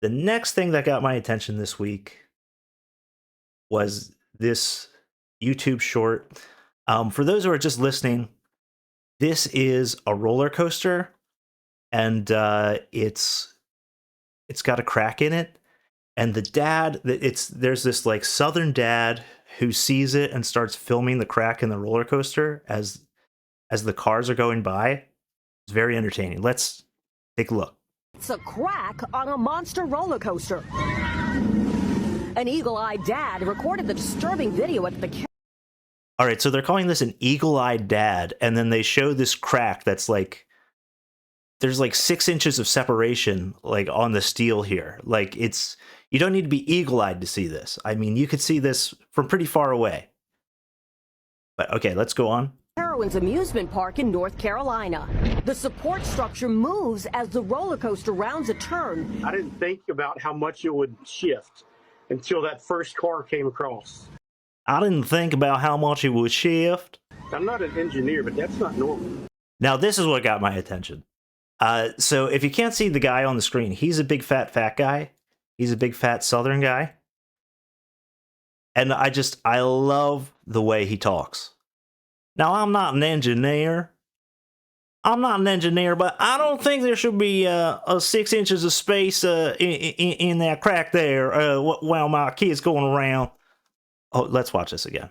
The next thing that got my attention this week was this YouTube short. For those who are just listening, this is a roller coaster, and it's got a crack in it. And the dad, there's this like Southern dad who sees it and starts filming the crack in the roller coaster as the cars are going by. It's very entertaining. Let's take a look. It's a crack on a monster roller coaster. An eagle-eyed dad recorded the disturbing video at the... All right, so they're calling this an eagle-eyed dad, and then they show this crack that's like, there's like 6 inches of separation like on the steel here. Like you don't need to be eagle-eyed to see this. I mean, you could see this from pretty far away. But okay, let's go on. Carowinds amusement park in North Carolina. The support structure moves as the roller coaster rounds a turn. I didn't think about how much it would shift until that first car came across. I didn't think about how much it would shift. I'm not an engineer, but that's not normal. Now, this is what got my attention. So if you can't see the guy on the screen, he's a big fat guy. He's a big fat Southern guy. And I love the way he talks. Now, I'm not an engineer. But I don't think there should be 6 inches of space in that crack there while my kid's going around. Oh, let's watch this again.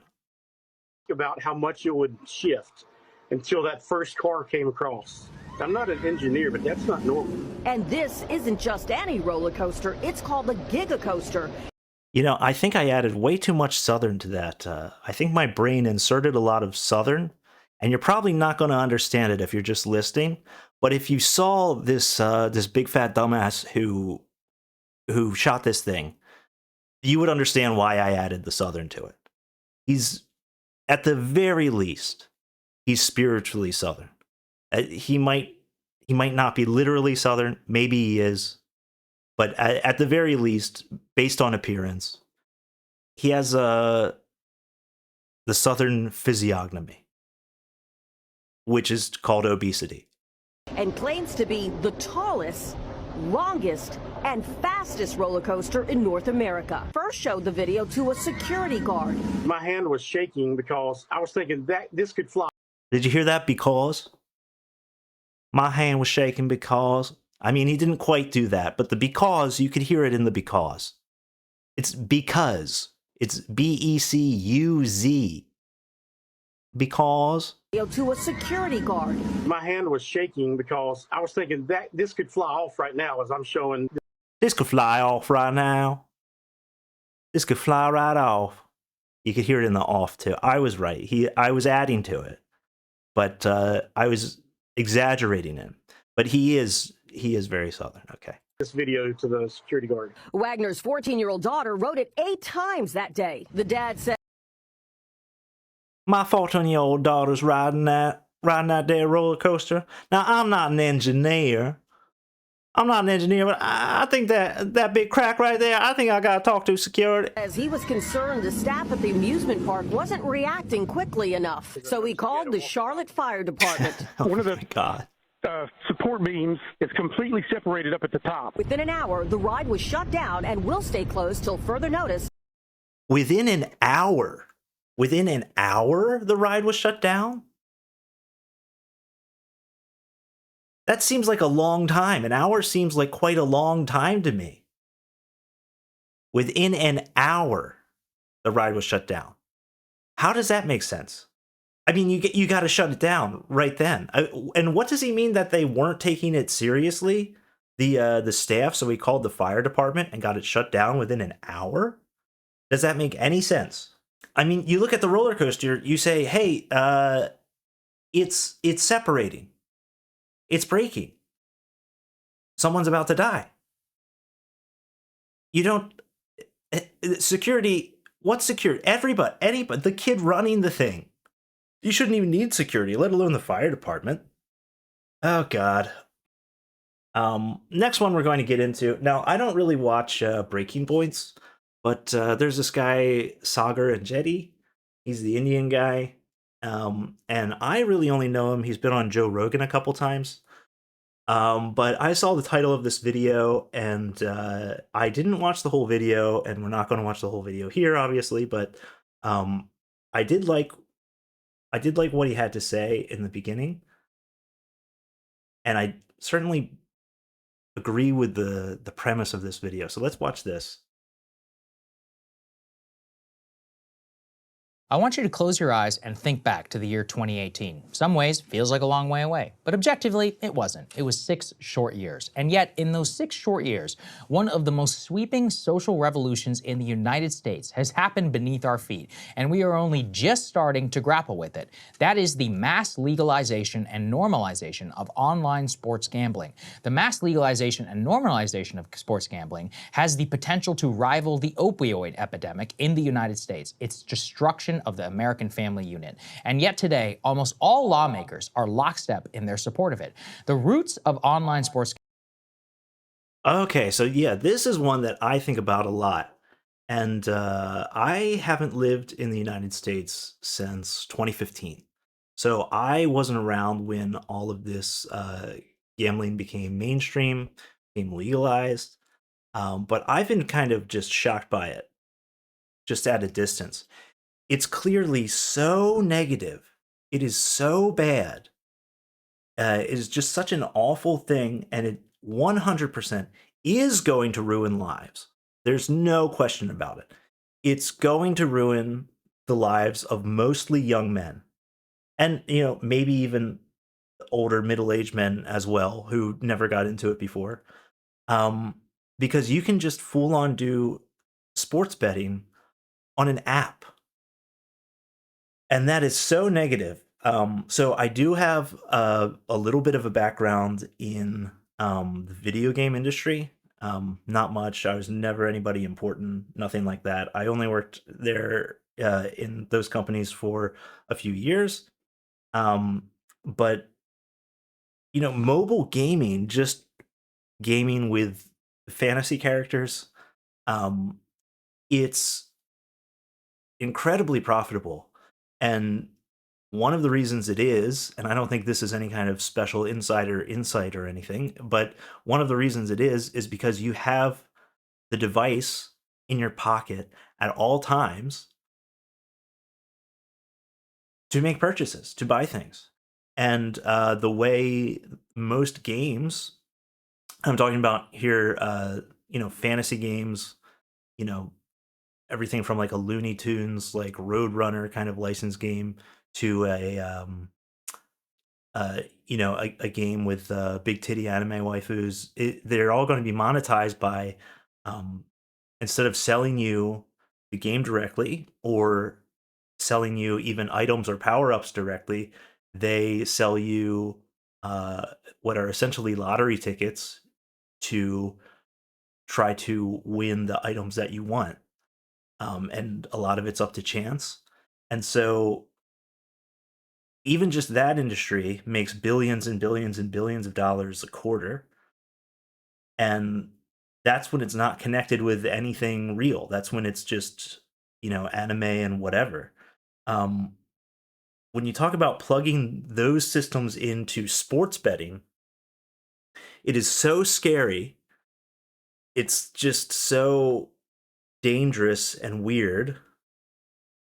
About how much it would shift until that first car came across. I'm not an engineer, but that's not normal. And this isn't just any roller coaster. It's called the Giga Coaster. You know, I think I added way too much Southern to that. I think my brain inserted a lot of Southern, and you're probably not going to understand it if you're just listening. But if you saw this this big fat dumbass who shot this thing, you would understand why I added the Southern to it. He's, at the very least, he's spiritually Southern. He might not be literally Southern. Maybe he is. But at the very least, based on appearance, he has the Southern physiognomy, which is called obesity. And claims to be the tallest, longest, and fastest roller coaster in North America. First showed the video to a security guard. My hand was shaking because I was thinking that this could fly. Did you hear that? Because my hand was shaking because, I mean, he didn't quite do that, but the because, you could hear it in the because. It's because. It's B-E-C-U-Z. Because. To a security guard. My hand was shaking because I was thinking that this could fly off right now as I'm showing. This could fly off right now. This could fly right off. You could hear it in the off too. I was right. I was adding to it, but I was exaggerating it. But he is very Southern. Okay. This video to the security guard. Wagner's 14-year-old daughter wrote it 8 times that day. The dad said, my 14-year-old daughter's riding that there roller coaster. Now, I'm not an engineer. But I think that big crack right there, I think I gotta talk to security. As he was concerned the staff at the amusement park wasn't reacting quickly enough, so he called the Charlotte Fire Department. One of the God. support beams is completely separated up at the top. Within an hour, the ride was shut down and will stay closed till further notice. Within an hour? The ride was shut down? That seems like a long time. An hour seems like quite a long time to me. Within an hour, the ride was shut down. How does that make sense? I mean, you got to shut it down right then. And what does he mean that they weren't taking it seriously? The staff, so he called the fire department and got it shut down within an hour? Does that make any sense? I mean, you look at the roller coaster, you say, hey, it's separating. It's breaking. Someone's about to die. You don't... Security... What's security? Anybody. The kid running the thing. You shouldn't even need security, let alone the fire department. Oh, God. Next one we're going to get into. Now, I don't really watch Breaking Points, but there's this guy, Sagar Enjeti. He's the Indian guy. And I really only know him. He's been on Joe Rogan a couple times. But I saw the title of this video, and I didn't watch the whole video, and we're not going to watch the whole video here, obviously. But um, I did like what he had to say in the beginning, and I certainly agree with the premise of this video. So let's watch this. I want you to close your eyes and think back to the year 2018. Some ways, feels like a long way away, but objectively, it wasn't. It was 6 short years. And yet, in those 6 short years, one of the most sweeping social revolutions in the United States has happened beneath our feet, and we are only just starting to grapple with it. That is the mass legalization and normalization of online sports gambling. The mass legalization and normalization of sports gambling has the potential to rival the opioid epidemic in the United States. Its destruction of the American family unit. And yet today, almost all lawmakers are lockstep in their support of it. The roots of online sports. Okay, so yeah, this is one that I think about a lot. And I haven't lived in the United States since 2015. So I wasn't around when all of this gambling became mainstream, became legalized. But I've been kind of just shocked by it, just at a distance. It's clearly so negative. It is so bad. It is just such an awful thing, and it 100% is going to ruin lives. There's no question about it. It's going to ruin the lives of mostly young men, and maybe even older middle-aged men as well who never got into it before. Because you can just full on do sports betting on an app. And that is so negative. So I do have a little bit of a background in the video game industry. Not much. I was never anybody important, nothing like that. I only worked there in those companies for a few years. But mobile gaming, just gaming with fantasy characters, it's incredibly profitable. And one of the reasons it is, and I don't think this is any kind of special insider insight or anything, but one of the reasons it is because you have the device in your pocket at all times to make purchases, to buy things. And the way most games, I'm talking about here, fantasy games, everything from like a Looney Tunes, like Roadrunner kind of license game to a game with big titty anime waifus. They're all going to be monetized by instead of selling you the game directly or selling you even items or power ups directly, they sell you what are essentially lottery tickets to try to win the items that you want. And a lot of it's up to chance. And so even just that industry makes billions and billions and billions of dollars a quarter. And that's when it's not connected with anything real. That's when it's just, anime and whatever. When you talk about plugging those systems into sports betting, it is so scary. It's just so dangerous and weird.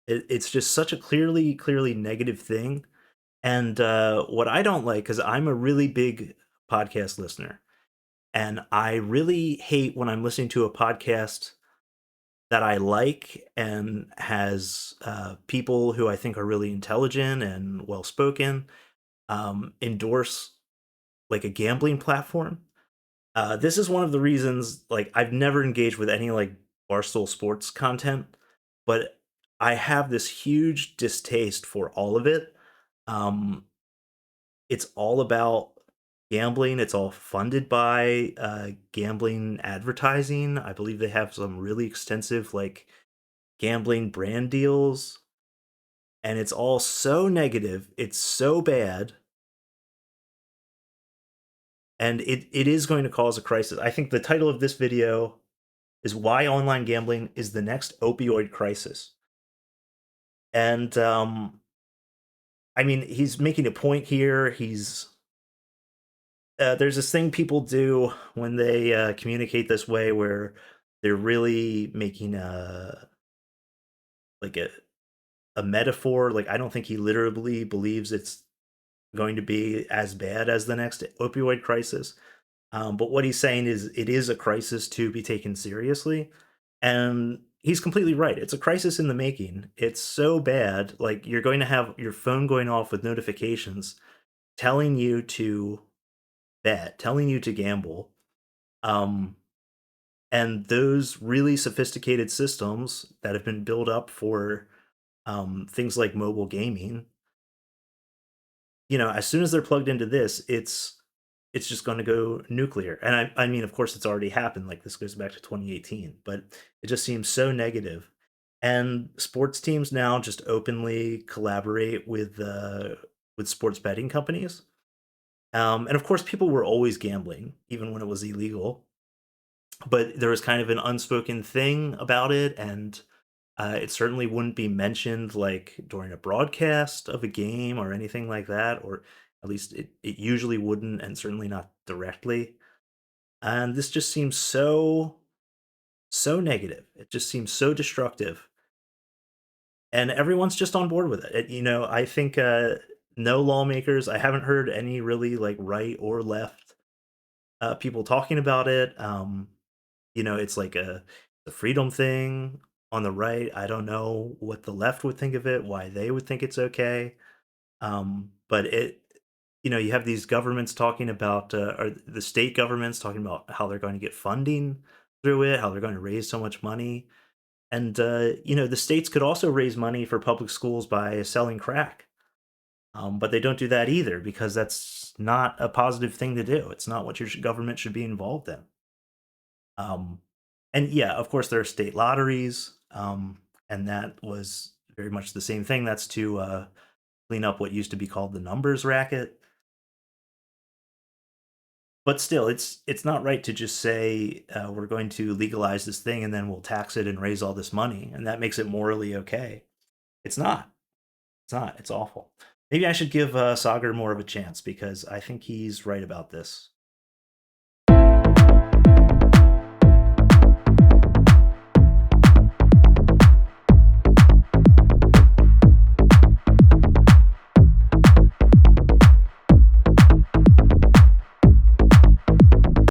It's just such a clearly negative thing. And what I don't like, because I'm a really big podcast listener, and I really hate when I'm listening to a podcast that I like and has people who I think are really intelligent and well spoken endorse like a gambling platform. This is one of the reasons, like, I've never engaged with any like Barstool Sports content, but I have this huge distaste for all of it. Um, it's all about gambling. It's all funded by gambling advertising. I believe they have some really extensive like gambling brand deals, and it's all so negative. It's so bad. And it is going to cause a crisis. I think the title of this video is Why Online Gambling is the Next Opioid Crisis. And I mean, he's making a point here. He's there's this thing people do when they communicate this way, where they're really making like a metaphor. Like, I don't think he literally believes it's going to be as bad as the next opioid crisis. But what he's saying is it is a crisis to be taken seriously. And he's completely right. It's a crisis in the making. It's so bad. Like, you're going to have your phone going off with notifications telling you to bet, telling you to gamble. Um, and those really sophisticated systems that have been built up for things like mobile gaming, as soon as they're plugged into this, it's just going to go nuclear. And I mean, of course, it's already happened. Like, this goes back to 2018, but it just seems so negative. And sports teams now just openly collaborate with sports betting companies. And of course, people were always gambling, even when it was illegal. But there was kind of an unspoken thing about it, and it certainly wouldn't be mentioned like during a broadcast of a game or anything like that, or at least it usually wouldn't, and certainly not directly. And this just seems so negative. It just seems so destructive, and everyone's just on board with it. I think no lawmakers. I haven't heard any really like right or left people talking about it. It's like a freedom thing on the right. I don't know what the left would think of it, why they would think it's okay. But you have these governments talking about, or the state governments talking about how they're going to get funding through it, how they're going to raise so much money. And, the states could also raise money for public schools by selling crack. But they don't do that either, because that's not a positive thing to do. It's not what your government should be involved in. Um, and yeah, of course, there are state lotteries, and that was very much the same thing. That's to clean up what used to be called the numbers racket. But still, it's not right to just say we're going to legalize this thing and then we'll tax it and raise all this money, and that makes it morally okay. It's not. It's not. It's awful. Maybe I should give Sagar more of a chance, because I think he's right about this.